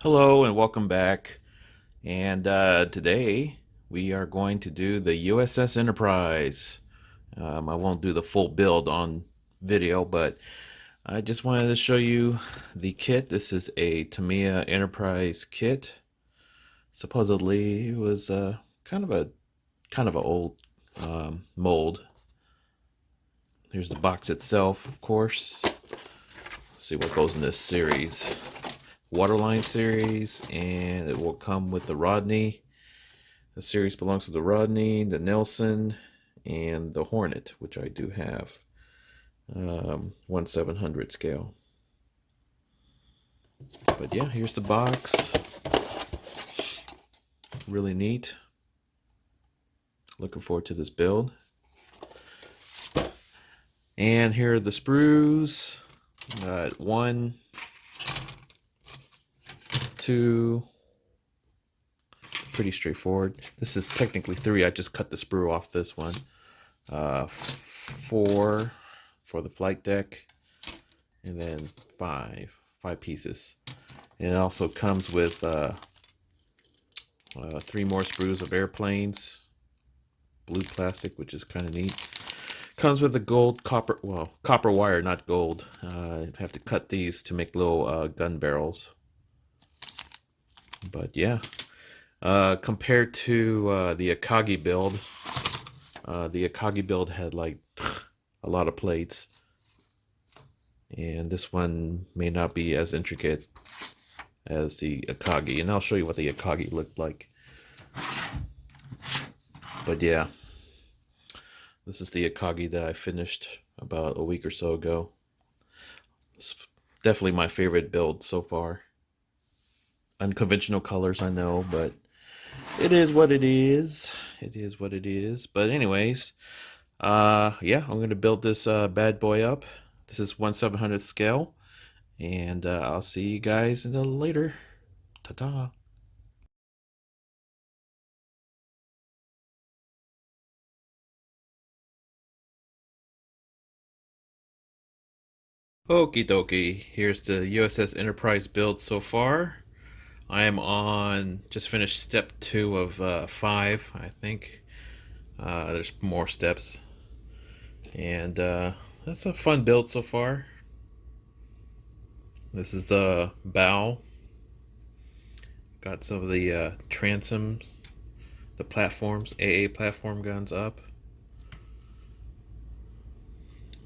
Hello and welcome back. And today we are going to do the USS Enterprise. I won't do the full build on video, but I just wanted to show you the kit. This is a Tamiya Enterprise kit. Supposedly it was kind of a old mold. Here's the box itself, of course. Let's see what goes in this series. Waterline series, and it will come with the Rodney. The series belongs to the Rodney, the Nelson, and the Hornet, which I do have. 1/700 scale. But yeah, here's the box. Really neat. Looking forward to this build. And here are the sprues. One, two. Pretty straightforward. This is technically three. I just cut the sprue off this one. Four for the flight deck, and then five pieces. And it also comes with three more sprues of airplanes, blue plastic, which is kind of neat. Comes with a gold copper wire, not gold. I have to cut these to make little gun barrels. But yeah, compared to the Akagi build had like a lot of plates, and this one may not be as intricate as the Akagi, and I'll show you what the Akagi looked like. But yeah, this is the Akagi that I finished about a week or so ago. It's definitely my favorite build so far. Unconventional colors, I know, but it is what it is. It is what it is. But anyways, yeah, I'm gonna build this bad boy up. This is 1/700th scale, and I'll see you guys in the later. Ta-ta. Okie dokie. Here's the USS Enterprise build so far. I am on just finished step 2 of 5, I think. There's more steps, and that's a fun build so far. This is the bow. Got some of the transoms, the platforms, AA platform guns up.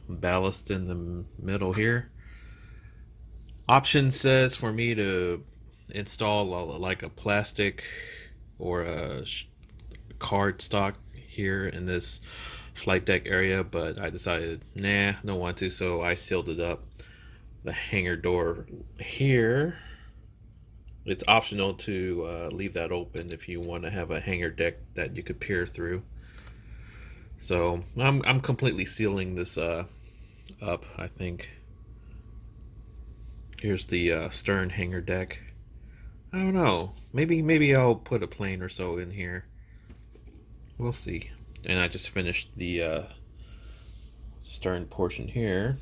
Ballast in the middle here. Option says for me to install like a plastic or a card stock here in this flight deck area, but I decided, nah, don't want to, so I sealed it up. The hangar door here, it's optional to leave that open if you want to have a hangar deck that you could peer through. So I'm completely sealing this up, I think. Here's the stern hangar deck. I don't know. Maybe I'll put a plane or so in here. We'll see. And I just finished the stern portion here.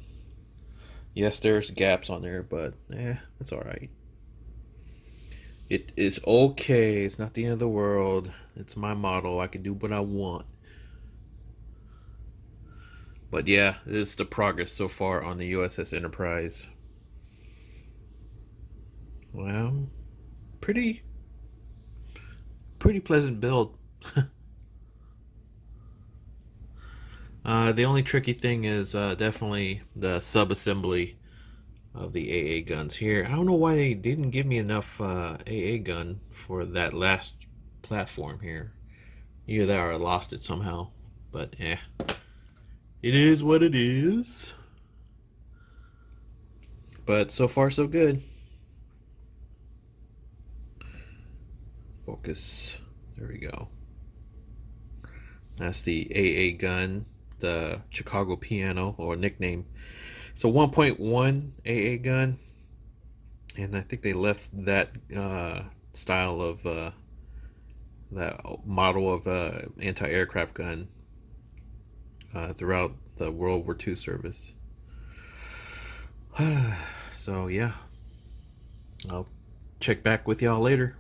Yes, there's gaps on there, but it's all right. It is okay. It's not the end of the world. It's my model. I can do what I want. But yeah, this is the progress so far on the USS Enterprise. Well, pretty pretty pleasant build. The only tricky thing is definitely the sub-assembly of the AA guns here. I don't know why they didn't give me enough AA gun for that last platform here. Either that or I lost it somehow. But it is what it is. But so far so good. Focus. There we go. That's the AA gun, the Chicago piano, or nickname. It's a 1.1 AA gun, and I think they left that style of that model of anti-aircraft gun throughout the World War II service. So yeah, I'll check back with y'all later.